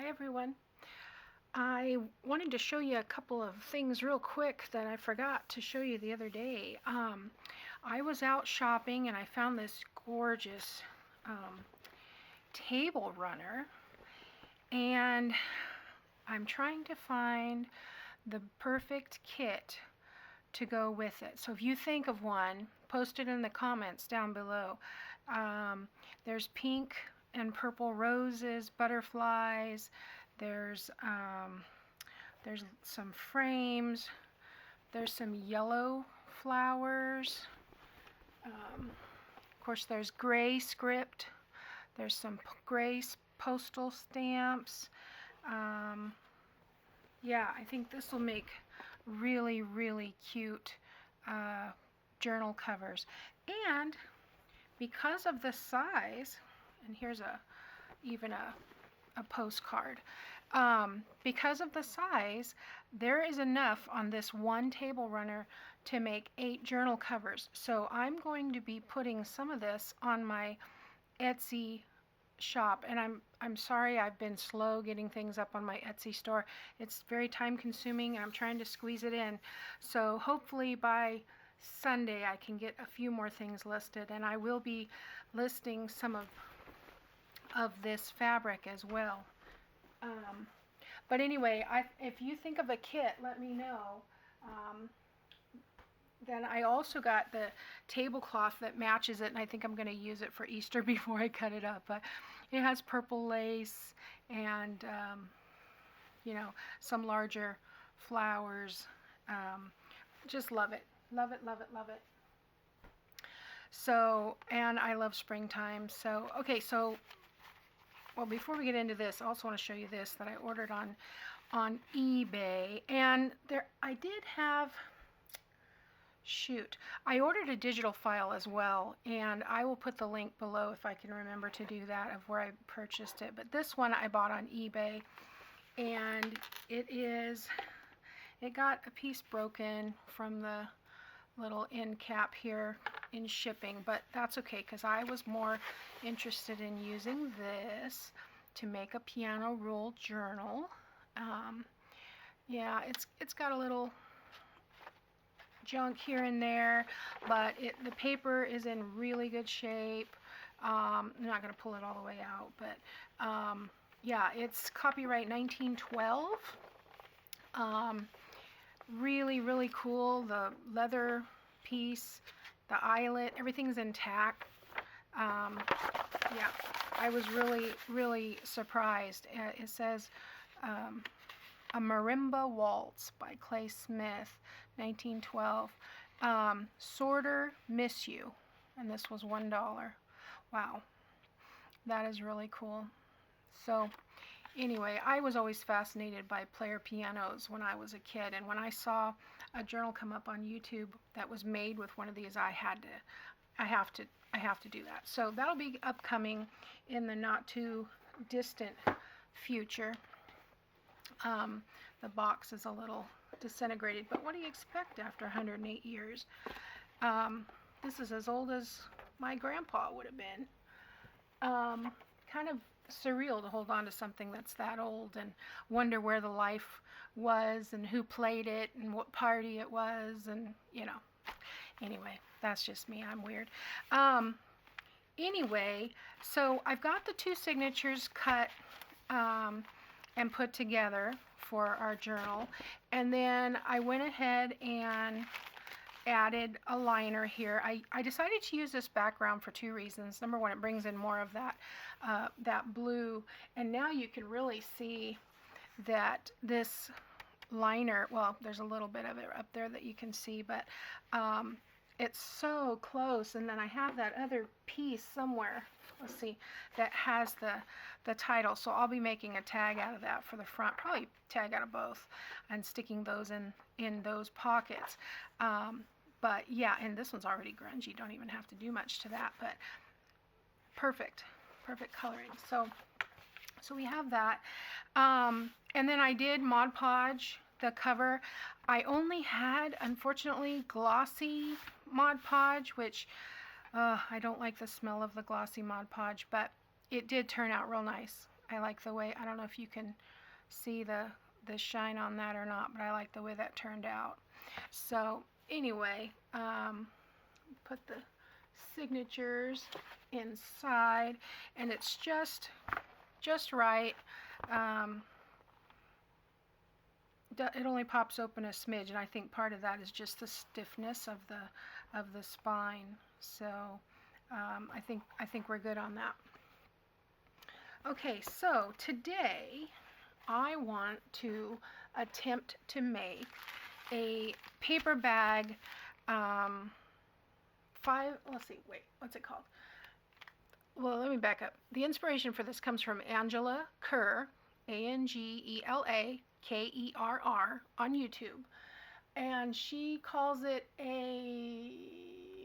everyone. I wanted to show you a couple of things real quick that I forgot to show you the other day. I was out shopping and I found this gorgeous table runner, and I'm trying to find the perfect kit to go with it. So if you think of one, post it in the comments down below. There's pink and purple roses, butterflies. There's some frames. There's some yellow flowers. Of course, there's gray script. There's some gray postal stamps. Yeah, I think this will make really, really cute journal covers. And because of the size, and here's even a postcard. Because of the size, there is enough on this one table runner to make 8 journal covers. So I'm going to be putting some of this on my Etsy shop, and I'm sorry I've been slow getting things up on my Etsy store. It's very time consuming and I'm trying to squeeze it in. So hopefully by Sunday I can get a few more things listed, and I will be listing some of this fabric as well. But anyway, if you think of a kit, let me know. Then I also got the tablecloth that matches it, and I think I'm going to use it for Easter before I cut it up. But it has purple lace and, you know, some larger flowers. Just love it. Love it, love it, love it. So, and I love springtime. So, okay, so, well, before we get into this, I also want to show you this that I ordered on eBay. And there, I did have... Shoot, I ordered a digital file as well, and I will put the link below if I can remember to do that of where I purchased it. But this one I bought on eBay, and it got a piece broken from the little end cap here in shipping, but that's okay because I was more interested in using this to make a piano roll journal. Yeah, it's got a little junk here and there, but the paper is in really good shape. I'm not going to pull it all the way out, but yeah, it's copyright 1912. Really, really cool. The leather piece, the eyelet, everything's intact. Yeah, I was really, really surprised. It says A Marimba Waltz by Clay Smith, 1912. Sorter, Miss You. And this was $1. Wow. That is really cool. So, anyway, I was always fascinated by player pianos when I was a kid. And when I saw a journal come up on YouTube that was made with one of these, I have to do that. So that'll be upcoming in the not too distant future. The box is a little disintegrated, but what do you expect after 108 years? This is as old as my grandpa would have been. Kind of surreal to hold on to something that's that old and wonder where the life was and who played it and what party it was, and you know. Anyway, that's just me. I'm weird. Anyway, so I've got the 2 signatures cut and put together for our journal, and then I went ahead and added a liner here. I decided to use this background for 2 reasons. Number one, it brings in more of that blue, and now you can really see that this liner, well, there's a little bit of it up there that you can see, but it's so close. And then I have that other piece somewhere, let's see, that has the title. So I'll be making a tag out of that for the front, probably tag out of both, and sticking those in those pockets. But yeah, and this one's already grungy. Don't even have to do much to that, but perfect coloring. So we have that. And then I did Mod Podge the cover. I only had, unfortunately, glossy Mod Podge, which I don't like the smell of the glossy Mod Podge, but it did turn out real nice. I like the way, I don't know if you can see the shine on that or not, but I like the way that turned out. So anyway, put the signatures inside, and it's just right. It only pops open a smidge, and I think part of that is just the stiffness of the spine. So I think we're good on that. Okay, so today I want to attempt to make a paper bag. Let's see, wait, what's it called? Well, let me back up. The inspiration for this comes from Angela Kerr, Angela Kerr, on YouTube. And she calls it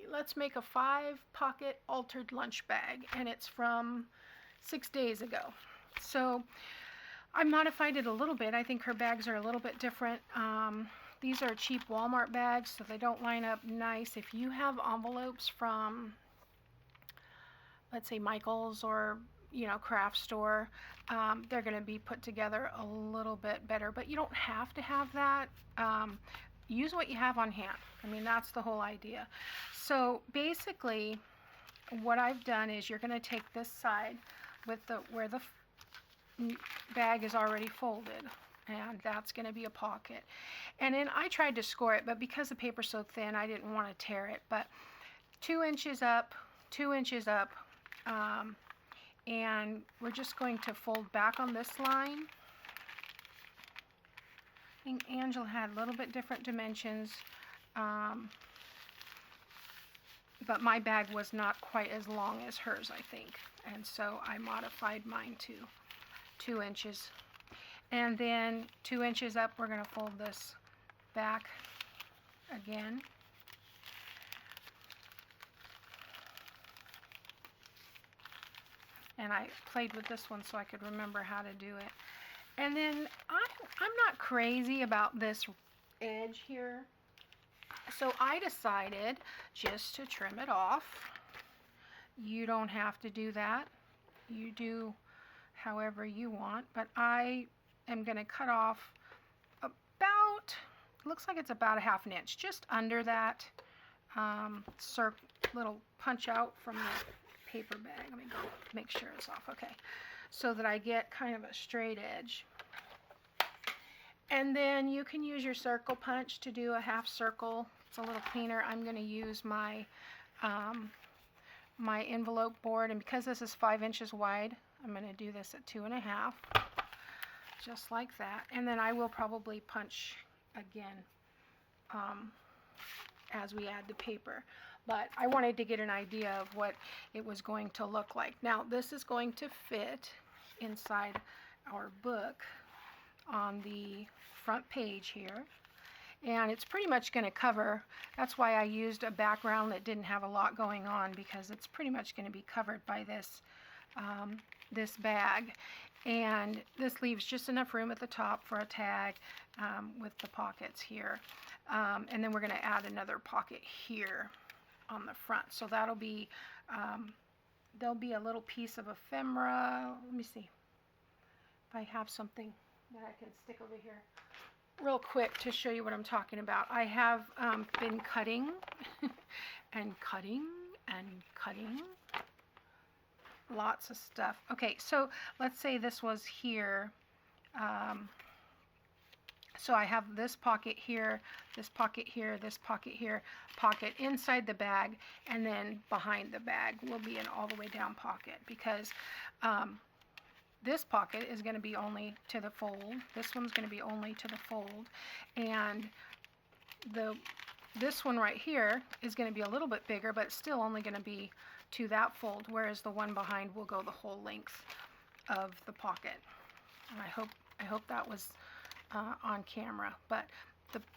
let's make a 5-pocket altered lunch bag. And it's from 6 days ago. So I modified it a little bit. I think her bags are a little bit different. These are cheap Walmart bags, so they don't line up nice. If you have envelopes from, let's say, Michael's or, craft store, they're going to be put together a little bit better. But you don't have to have that. Use what you have on hand. I mean, that's the whole idea. So basically, what I've done is you're going to take this side with where the bag is already folded, and that's going to be a pocket. And then I tried to score it, but because the paper's so thin, I didn't want to tear it. But 2 inches up, 2 inches up, and we're just going to fold back on this line. I think Angela had a little bit different dimensions, but my bag was not quite as long as hers, I think. And so I modified mine to 2 inches. And then 2 inches up, we're going to fold this back again. And I played with this one so I could remember how to do it. And then I'm not crazy about this edge here. So I decided just to trim it off. You don't have to do that. You do however you want. But I am going to cut off about, looks like it's about a ½ inch, just under that little punch out from the paper bag. Let me go make sure it's off. Okay. So that I get kind of a straight edge. And then you can use your circle punch to do a half circle. It's a little cleaner. I'm going to use my my envelope board, and because this is 5 inches wide, I'm going to do this at 2.5, just like that. And then I will probably punch again as we add the paper. But I wanted to get an idea of what it was going to look like. Now, this is going to fit inside our book on the front page here. And it's pretty much going to cover, that's why I used a background that didn't have a lot going on, because it's pretty much going to be covered by this, this bag. And this leaves just enough room at the top for a tag with the pockets here. And then we're going to add another pocket here on the front. So that'll be, there'll be a little piece of ephemera. Let me see if I have something that I can stick over here real quick to show you what I'm talking about. I have been cutting and cutting and cutting lots of stuff. Okay, so let's say this was here. So I have this pocket here, this pocket here, this pocket here, pocket inside the bag, and then behind the bag will be an all the way down pocket, because this pocket is going to be only to the fold. This one's going to be only to the fold. And this one right here is going to be a little bit bigger, but still only going to be to that fold, whereas the one behind will go the whole length of the pocket. And I hope that was on camera. But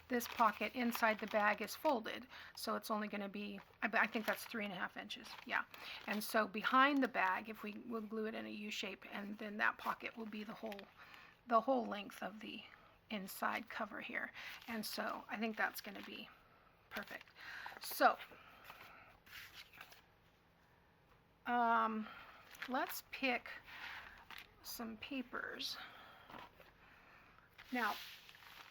this pocket inside the bag is folded, so it's only going to be, I think that's 3.5 inches, yeah. And so behind the bag, if we'll glue it in a U shape, and then that pocket will be the whole length of the inside cover here. And so I think that's going to be perfect. So let's pick some papers. Now,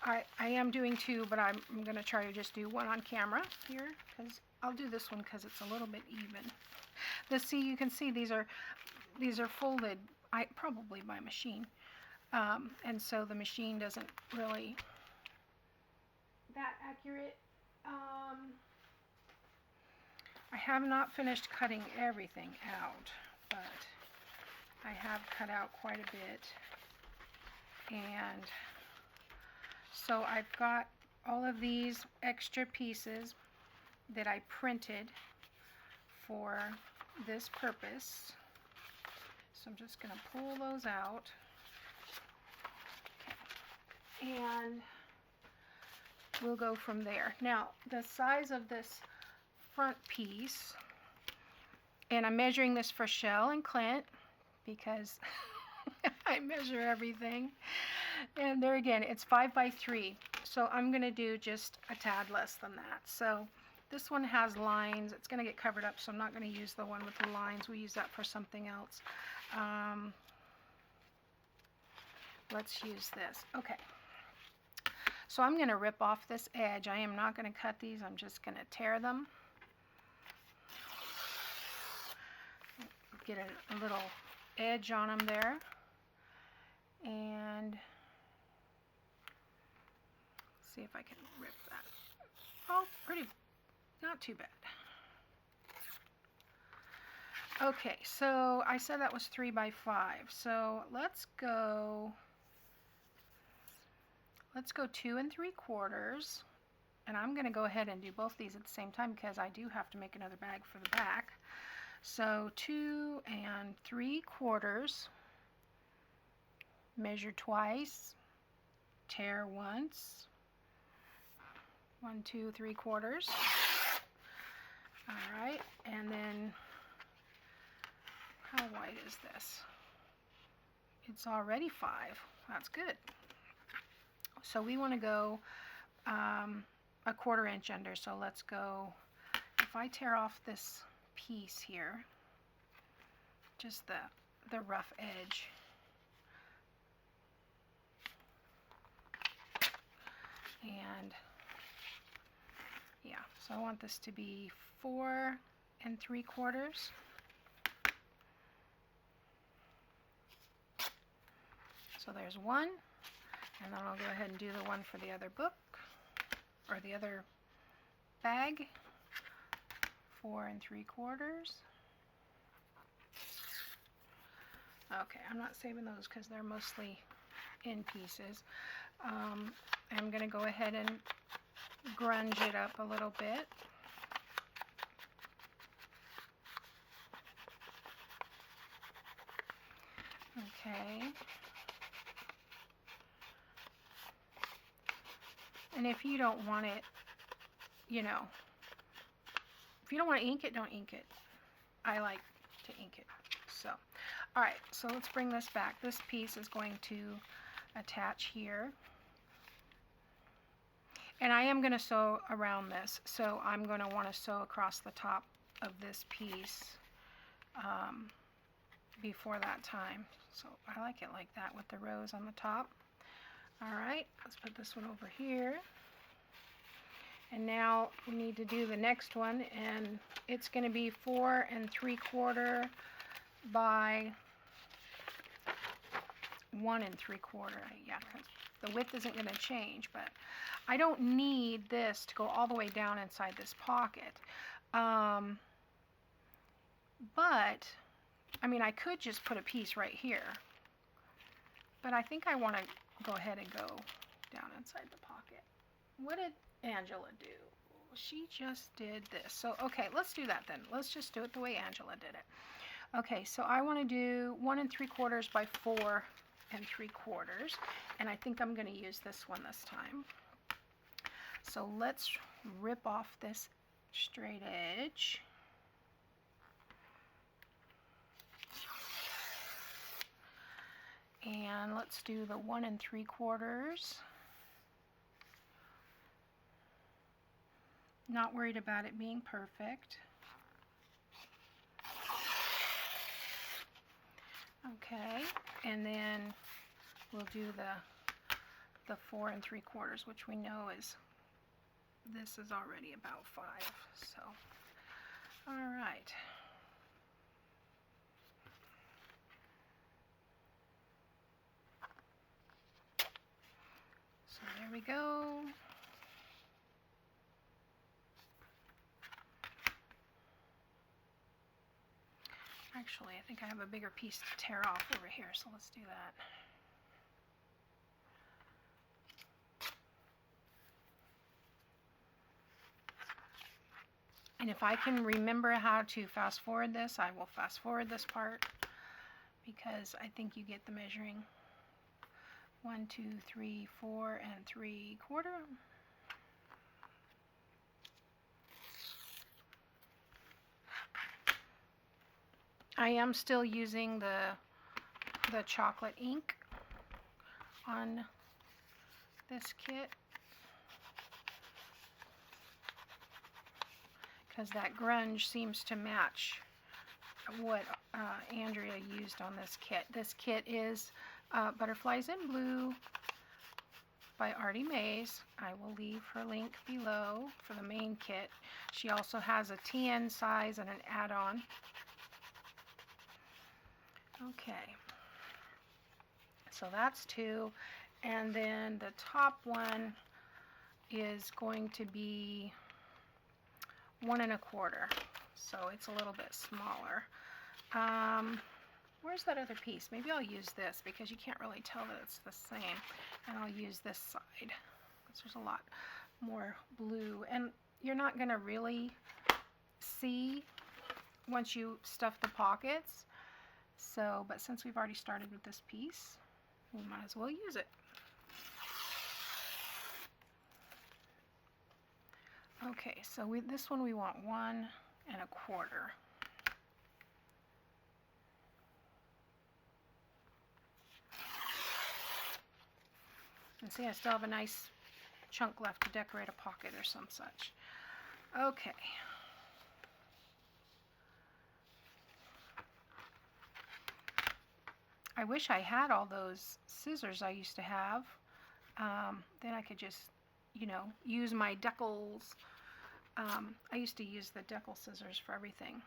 I am doing two, but I'm going to try to just do one on camera here, because I'll do this one because it's a little bit even. See, you can see these are folded, probably by machine, and so the machine doesn't really that accurate. I have not finished cutting everything out, but I have cut out quite a bit, and so I've got all of these extra pieces that I printed for this purpose. So I'm just going to pull those out. Okay. And we'll go from there. Now, the size of this front piece, and I'm measuring this for Shell and Clint because I measure everything. And there again, it's 5 by 3. So I'm going to do just a tad less than that. So this one has lines. It's going to get covered up, so I'm not going to use the one with the lines. We'll use that for something else. Let's use this. Okay. So I'm going to rip off this edge. I am not going to cut these. I'm just going to tear them. Get a little edge on them there. And see if I can rip that. Oh, pretty, not too bad. Okay, so I said that was 3 by 5. So let's go 2 3/4. And I'm going to go ahead and do both these at the same time because I do have to make another bag for the back. So 2 3/4. Measure twice, tear once, 1 2 3/4. All right, and then how wide is this? It's already 5. That's good. So we want to go a 1/4 inch under. So let's go. If I tear off this piece here, just the rough edge. And yeah, so I want this to be 4 3/4. So there's one, and then I'll go ahead and do the one for the other book, or the other bag, 4 3/4. Okay, I'm not saving those because they're mostly in pieces. I'm going to go ahead and grunge it up a little bit. Okay. And if you don't want it, you know, if you don't want to ink it, don't ink it. I like to ink it. So, all right, so let's bring this back. This piece is going to attach here. And I am going to sew around this, so I'm going to want to sew across the top of this piece before that time. So I like it like that with the rows on the top. All right, let's put this one over here. And now we need to do the next one, and it's going to be 4 3/4 by 1 3/4. Yeah, because the width isn't going to change, but I don't need this to go all the way down inside this pocket. But, I mean, I could just put a piece right here. But I think I want to go ahead and go down inside the pocket. What did Angela do? She just did this. So, okay, let's do that then. Let's just do it the way Angela did it. Okay, so I want to do 1 3/4 by 4 3/4. And I think I'm going to use this one this time. So let's rip off this straight edge. And let's do the 1 3/4. Not worried about it being perfect. Okay, and then we'll do the 4 3/4, which we know is, this is already about 5, so, all right. So there we go. Actually, I think I have a bigger piece to tear off over here, so let's do that. And if I can remember how to fast forward this, I will fast forward this part, because I think you get the measuring. 1 2 3 4 3/4. I am still using the chocolate ink on this kit, because that grunge seems to match what Andrea used on this kit. This kit is Butterflies in Blue by Artymaze. I will leave her link below for the main kit. She also has a TN size and an add-on. Okay, so that's 2, and then the top one is going to be 1 1/4, so it's a little bit smaller. Where's that other piece? Maybe I'll use this, because you can't really tell that it's the same, and I'll use this side, because there's a lot more blue, and you're not going to really see once you stuff the pockets. So, but since we've already started with this piece, we might as well use it. Okay, so this one we want 1 1/4. And see, I still have a nice chunk left to decorate a pocket or some such. Okay. I wish I had all those scissors I used to have. Then I could just, you know, use my decals. I used to use the decal scissors for everything.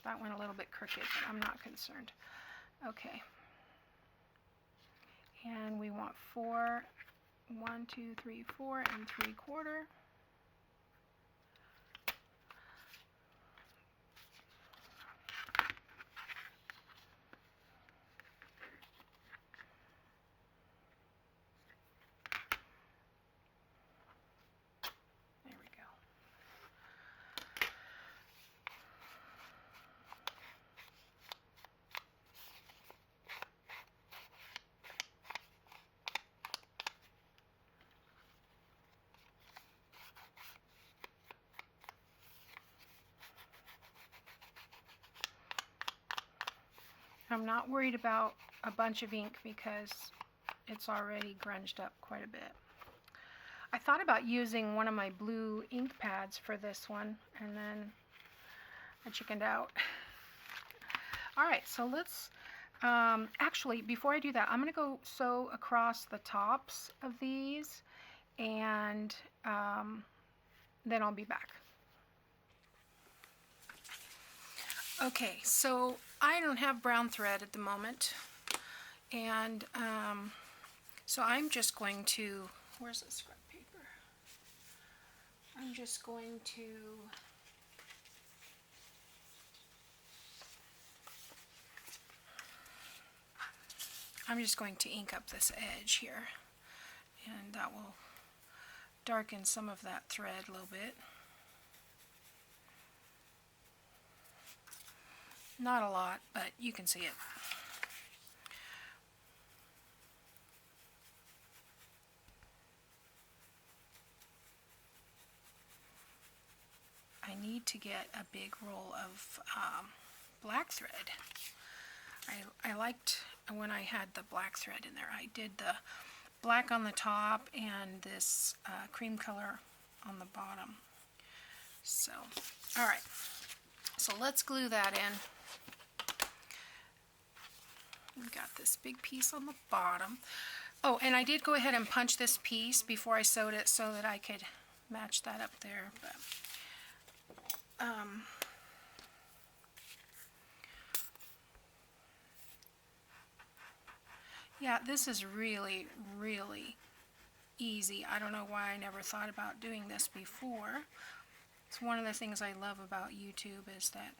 That went a little bit crooked, but I'm not concerned. Okay. And we want 4, 1 2 3 4 3/4. I'm not worried about a bunch of ink because it's already grunged up quite a bit. I thought about using one of my blue ink pads for this one, and then I chickened out. Alright, so let's, actually, before I do that, I'm going to go sew across the tops of these, and then I'll be back. Okay, so I don't have brown thread at the moment, and so I'm just going to, where's the scrap paper? I'm just going to ink up this edge here, and that will darken some of that thread a little bit. Not a lot, but you can see it. I need to get a big roll of black thread. I liked when I had the black thread in there. I did the black on the top and this cream color on the bottom. So, alright. So let's glue that in. We've got this big piece on the bottom. Oh, and I did go ahead and punch this piece before I sewed it so that I could match that up there. But yeah, this is really, really easy. I don't know why I never thought about doing this before. It's one of the things I love about YouTube is that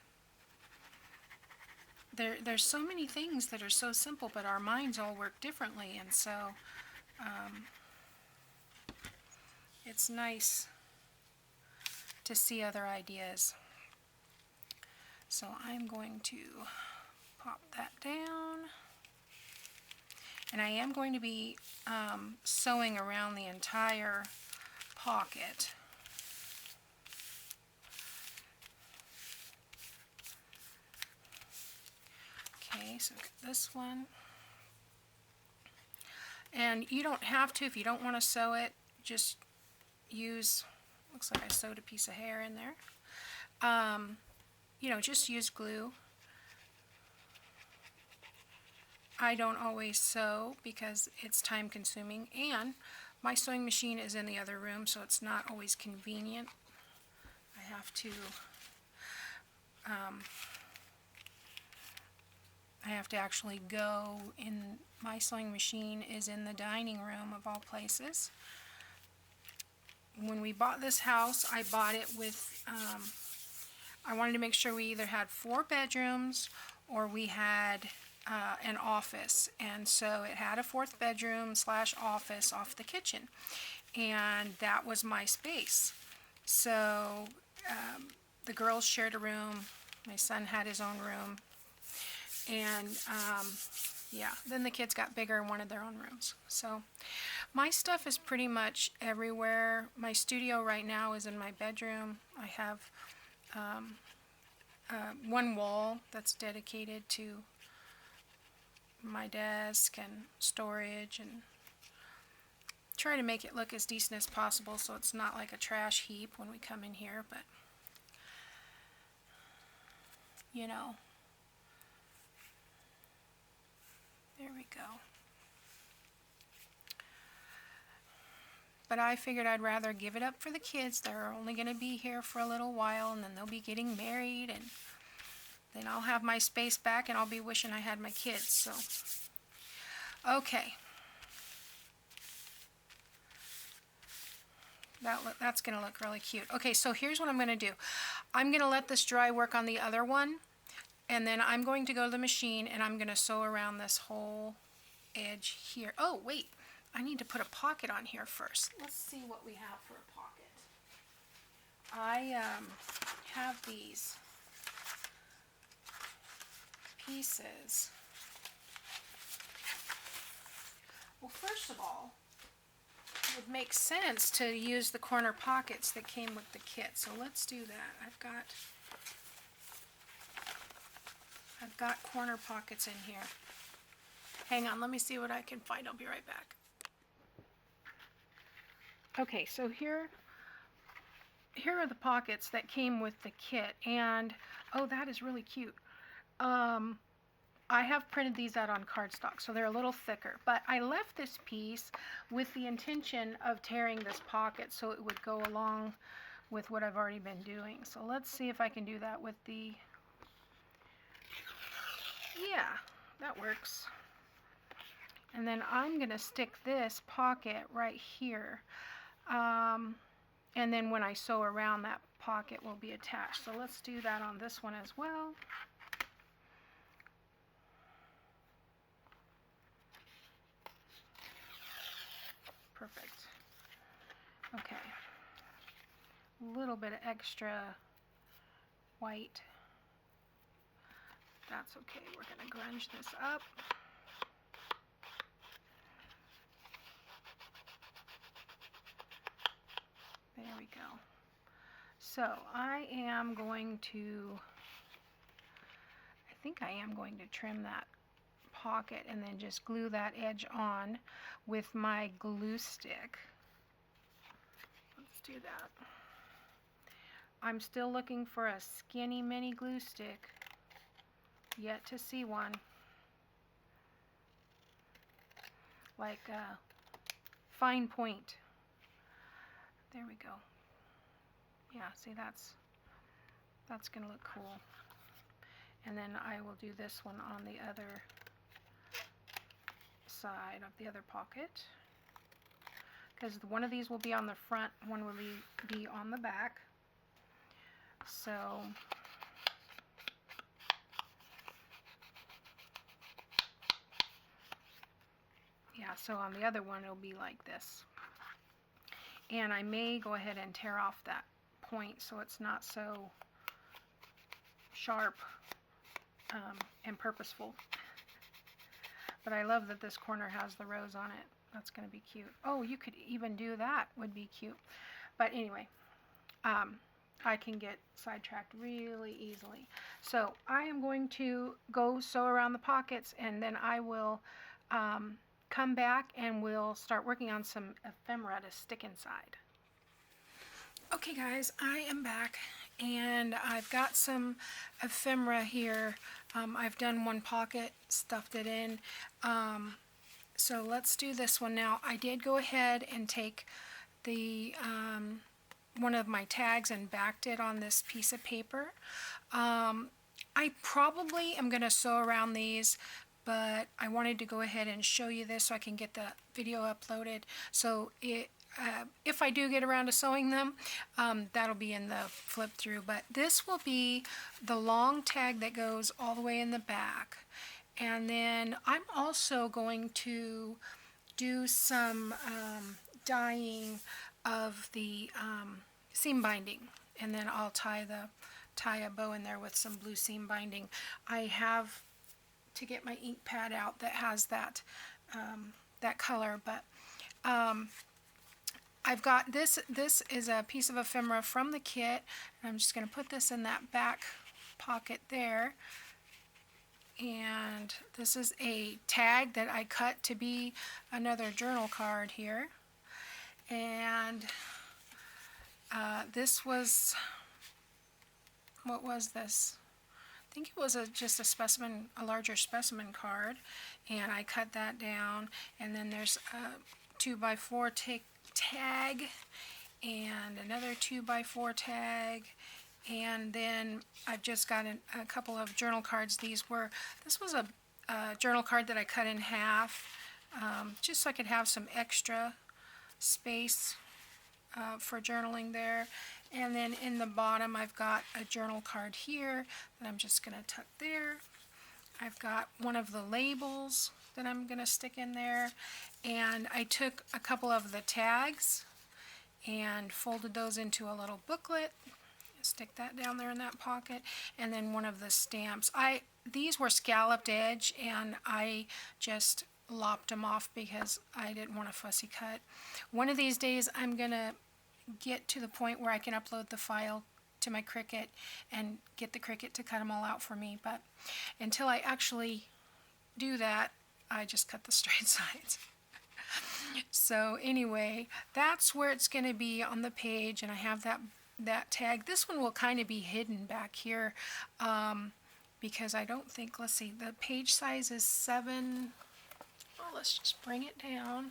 there's so many things that are so simple, but our minds all work differently, and so it's nice to see other ideas. So I'm going to pop that down, and I am going to be sewing around the entire pocket. Okay, so this one, and you don't have to if you don't want to sew it. Just use, looks like I sewed a piece of hair in there. You know, just use glue. I don't always sew because it's time consuming, and my sewing machine is in the other room, so it's not always convenient. I have to actually go in. My sewing machine is in the dining room of all places. When we bought this house, I bought it with, I wanted to make sure we either had 4 bedrooms or we had an office, and so it had a 4th bedroom / office off the kitchen, and that was my space. So the girls shared a room, my son had his own room, and yeah, then the kids got bigger and wanted their own rooms. So my stuff is pretty much everywhere. My studio right now is in my bedroom. I have one wall that's dedicated to my desk and storage, and try to make it look as decent as possible so it's not like a trash heap when we come in here, but you know, there we go. But I figured I'd rather give it up for the kids. They're only going to be here for a little while, and then they'll be getting married, and then I'll have my space back, and I'll be wishing I had my kids. So, okay. That's going to look really cute. Okay, so here's what I'm going to do. I'm going to let this dry, work on the other one, and then I'm going to go to the machine, and I'm going to sew around this whole edge here. Oh, wait. I need to put a pocket on here first. Let's see what we have for a pocket. I have these pieces. Well, first of all, it would make sense to use the corner pockets that came with the kit. So let's do that. I've got corner pockets in here. Hang on, let me see what I can find. I'll be right back. Okay, so here are the pockets that came with the kit, and oh, that is really cute. I have printed these out on cardstock, so they're a little thicker, but I left this piece with the intention of tearing this pocket so it would go along with what I've already been doing. So let's see if I can do that with the, yeah, that works. And then I'm going to stick this pocket right here. And then when I sew around, that pocket will be attached. So let's do that on this one as well. Perfect. Okay. A little bit of extra white. That's okay. We're going to grunge this up. There we go. So I think I am going to trim that pocket and then just glue that edge on with my glue stick. Let's do that. I'm still looking for a skinny mini glue stick. Yet to see one. like a fine point. There we go. Yeah, see, that's going to look cool. And then I will do this one on the other side of the other pocket, because one of these will be on the front, one will be on the back. So yeah, so on the other one it'll be like this. And I may go ahead and tear off that point so it's not so sharp and purposeful. But I love that this corner has the rose on it. That's going to be cute. Oh, you could even do that. Would be cute. But anyway, I can get sidetracked really easily. So I am going to go sew around the pockets, and then I will come back and we'll start working on some ephemera to stick inside. Okay guys, I am back, and I've got some ephemera here. I've done one pocket, stuffed it in. So let's do this one now. I did go ahead and take the one of my tags and backed it on this piece of paper. I probably am going to sew around these, but I wanted to go ahead and show you this so I can get the video uploaded. So if I do get around to sewing them, that'll be in the flip through. But this will be the long tag that goes all the way in the back. And then I'm also going to do some dyeing of the seam binding, and then I'll tie a bow in there with some blue seam binding. I have to get my ink pad out that has that that color, but I've got this. This is a piece of ephemera from the kit, and I'm just going to put this in that back pocket there. And this is a tag that I cut to be another journal card here. And this was, what was this? I think it was just a specimen, a larger specimen card. And I cut that down. And then there's a 2x4 tag and another 2x4 tag. And then I've just got a couple of journal cards. This was a journal card that I cut in half, just so I could have some extra space for journaling there. And then in the bottom I've got a journal card here that I'm just going to tuck there. I've got one of the labels that I'm going to stick in there. And I took a couple of the tags and folded those into a little booklet. Stick that down there in that pocket, and then one of the stamps. These were scalloped edge, and I just lopped them off because I didn't want a fussy cut. One of these days I'm gonna get to the point where I can upload the file to my Cricut and get the Cricut to cut them all out for me, but until I actually do that, I just cut the straight sides. So anyway, that's where it's going to be on the page, and I have that tag. This one will kind of be hidden back here because I don't think, let's see, the page size is 7. Well, let's just bring it down.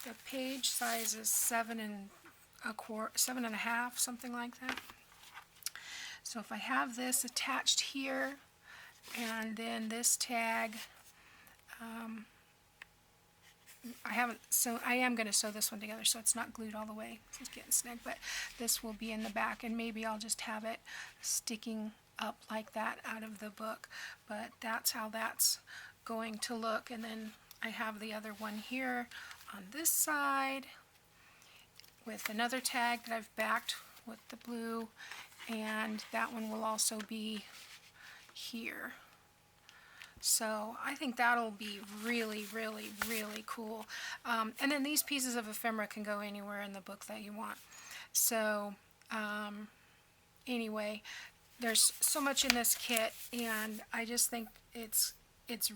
The page size is 7 1/4, something like that. So if I have this attached here, and then this tag, I am going to sew this one together so it's not glued all the way. It's getting snug, but this will be in the back, and maybe I'll just have it sticking up like that out of the book. But that's how that's going to look. And then I have the other one here on this side with another tag that I've backed with the blue, and that one will also be here. So I think that'll be really, really, really cool. And then these pieces of ephemera can go anywhere in the book that you want. So anyway, there's so much in this kit, and I just think it's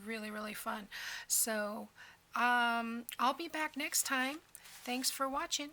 really, really fun. So I'll be back next time. Thanks for watching.